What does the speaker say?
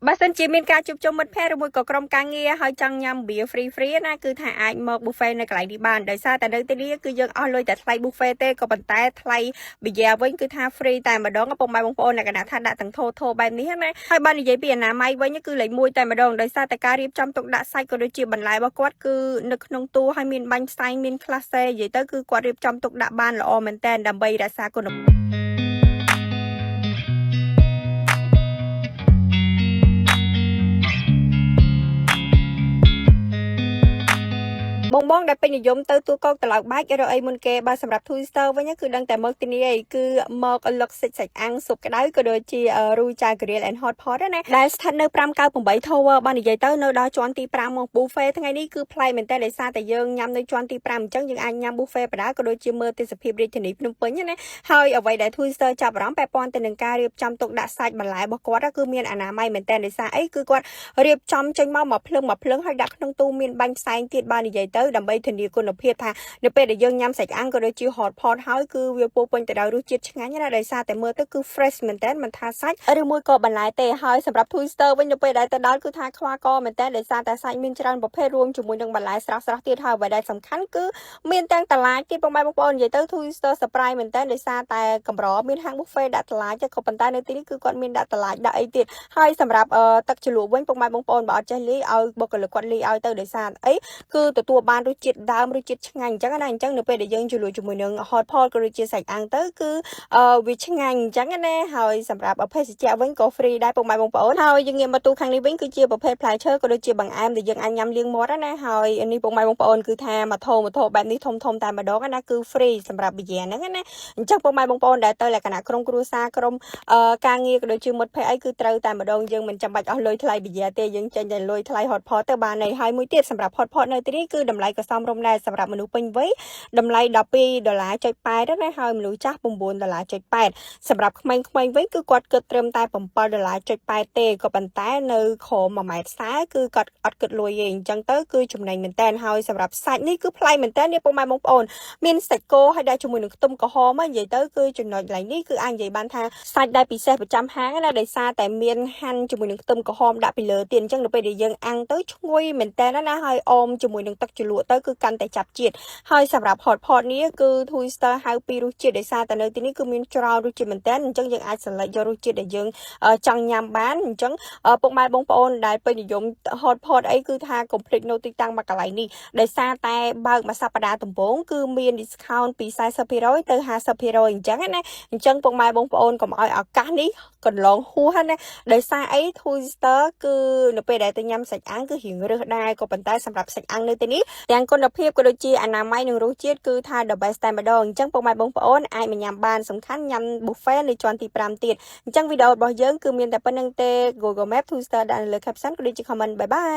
បើសិនជាមានការជួបជុំមិត្តភ័ក្តិឬមួយក៏ក្រុមការងារហើយចង់ញ៉ាំបៀ free ណាគឺថាអាចមក buffet នៅកន្លែងនេះបានដោយសារតែនៅទីនេះគឺយើងអស់លុយតែថ្លៃ buffet ទេក៏ប៉ុន្តែថ្លៃបៀវិញគឺថា free តែម្ដងពុកម៉ែបងប្អូនអ្នកកណាថាដាក់ទាំងធោបែបនេះណាហើយបើនិយាយពីអនាម័យវិញគឺលេខ1តែម្ដងដោយសារតែការរៀបចំទុកដាក់សាច់ក៏ដូចជាបន្លែរបស់គាត់គឺនៅក្នុងទូហើយមានបាញ់ផ្សែងមានក្លាសេនិយាយទៅគឺគាត់រៀបចំទុកដាក់បានល្អមែនតើដើម្បីរក្សាគុណភាពបងដែលពេញនិយមទៅទូកោកត្រឡោកបាច់រកអីមុនគេបើសម្រាប់ Twister វិញគឺដឹងតែមកទីនេះឯងគឺមកលឹកសាច់អាំងស៊ុបក្តៅក៏ដូចជារូចា grill and hot pot ណាដែលស្ថិតនៅ598 Tower បាននិយាយទៅនៅដល់ជាន់ទី5មក buffet ថ្ងៃនេះគឺប្លែកមែនតើដោយសារតែយើងញ៉ាំនៅជាន់ទី5អញ្ចឹងយើងអាចញ៉ាំ buffet បណ្ដាក៏ដូចជាមើលទេសភាពរាជធានីភ្នំពេញណាហើយអ្វីដែល Twister ចាប់អារម្មណ៍ពាក់ព័ន្ធទៅនឹងការរៀបចំទុកដាក់សាច់បន្លែរបស់គាត់គឺមានអនាម័យមែនតើដោយសារអីគឺគាត់រៀបចំចេញមកភ្លើងហើយដាក់ក្នុងទូមានបាញ់ផ្សែងទៀតបាននិយាយទៅដើម្បីធានាគុណភាពថានៅពេលដែលយើងញ៉ាំសាច់អាំងក៏ដូចជា hot pot ហើយគឺវាពោពេញទៅដោយរសជាតិឆ្ងាញ់ណាដោយសារតែមើលទៅគឺ fresh មែនតើមិនថាសាច់ឬមួយក៏បន្លែទេហើយសម្រាប់ Twister វិញនៅពេលដែលទៅដល់គឺថាខ្វះកមែនតើដោយសារតែសាច់មានច្រើនប្រភេទរួមជាមួយនឹងបន្លែស្រស់ទៀតហើយអ្វីដែលសំខាន់គឺមានទាំងតឡាចទៀតបងប្អូននិយាយទៅ Twister surprise មែនតើដោយសារតែកម្រមានហាង buffet ដាក់តឡាចក៏ប៉ុន្តែនៅទីនេះគឺគាត់មានដាក់តឡាចដាក់អីទៀតហើយសម្រាប់ទឹកជ្រលក់វិញបងប្អូនបើអត់ចេះលាយឲ្យបុគ្គលិកគាត់លាយឲ្យទៅដោយសារអីគឺទទួលបានរសជាតិដើមរសជាតិឆ្ងាញ់អញ្ចឹងណាអញ្ចឹងនៅពេលដែលយើងជ្រលក់ជាមួយនឹង hot pot ក៏ដូចជាសាច់អាំងទៅគឺវាឆ្ងាញ់អញ្ចឹងណាហើយសម្រាប់ភេសជ្ជៈវិញក៏ free ដែរបងប្អូនហើយយើងងាកមកទូខាងនេះវិញគឺជាប្រភេទផ្លែឈើក៏ដូចជាបង្អែមដែលយើងអាចញ៉ាំលៀងមាត់ណាហើយនេះបងប្អូនគឺថាមកធំបែបនេះធំតែម្ដងណាគឺ free សម្រាប់បៀហ្នឹងណាអញ្ចឹងបងប្អូនដែលទៅលក្ខណៈក្រុមគ្រួសារក្រុមការងារក៏ដូចជាមិត្តភ័ក្តិអីគឺត្រូវតែម្ដងយើងមិនចាំបាច់អស់លុយថ្លៃបៀទេយើងចេញតែលុយថ្លៃ hot pot ទៅបានហើយមួយទៀតសម្រាប់ hot pot នៅទីនេះគឺតម្លៃក៏សមរម្យដែរសម្រាប់មនុស្សពេញវ័យតម្លៃ$12.8ណាហើយមនុស្សចាស់$9.8សម្រាប់ក្មេងៗវិញគឺគាត់គិតត្រឹមតែ$7.8ទេក៏ប៉ុន្តែនៅក្រោម1ម៉ែត្រ40គឺគាត់អត់គិតលុយទេអញ្ចឹងទៅគឺចំណេញមែនតើហើយសម្រាប់សាច់នេះគឺប្លែកមែនតើនេះបងប្អូនមានសាច់គោហើយដាក់ជាមួយនឹងខ្ទឹមក្រហមនិយាយទៅគឺចំណុចកន្លែងនេះគឺអាចនិយាយបានថាសាច់ដែលពិសេសប្រចាំហាងណាដោយសារតែមានហាន់ជាមួយនឹងខ្ទឹមក្រហមដាក់ពីលើទៀតអញ្ចឹងនៅពេលដែលយើងអាំងទៅឈ្ងុយមែនតើណាហើយអមជាមួយនឹងទឹកជ្រលក់ទៅគឺកាន់តែចាប់ជាតិហើយសម្រាប់ hot pot នេះគឺ Twister ហៅពីរសជាតិដោយសារតែនៅទីនេះគឺមានច្រើនរសជាតិមែនតើអញ្ចឹងយើងអាច select យករសជាតិដែលយើងចង់ញ៉ាំបានអញ្ចឹងពុកម៉ែបងប្អូនដែលពេញនិយម hot pot អីគឺថា complete នៅទីតាំងមកកន្លែងនេះដោយសារតែបើកមួយសប្តាហ៍ដំបូងគឺមាន discount ពី 40% ទៅ 50% អញ្ចឹងណាអញ្ចឹងពុកម៉ែបងប្អូនកុំឲ្យឱកាសនេះកន្លងហួសណាដោយសារអី Twister គឺនៅពេលដែលទៅញ៉ាំសាច់អាំងគឺរៀងរើសដែរក៏ប៉ុន្តែសម្រាប់សាច់អាំងនៅទីនេះទាំងគុណភាពក៏ដូចជាអនាម័យនិងរសជាតិគឺថា the best តែម្ដងអញ្ចឹងពុកម៉ែបងប្អូនអាចមកញ៉ាំបានសំខាន់ញ៉ាំ buffet នៅជាន់ទី5ទៀតអញ្ចឹងវីដេអូរបស់យើងគឺមានតែប៉ុណ្្នឹងទេ Google Map Twister ដាក់នៅលើ caption ក៏ដូចជា comment បាយបាយ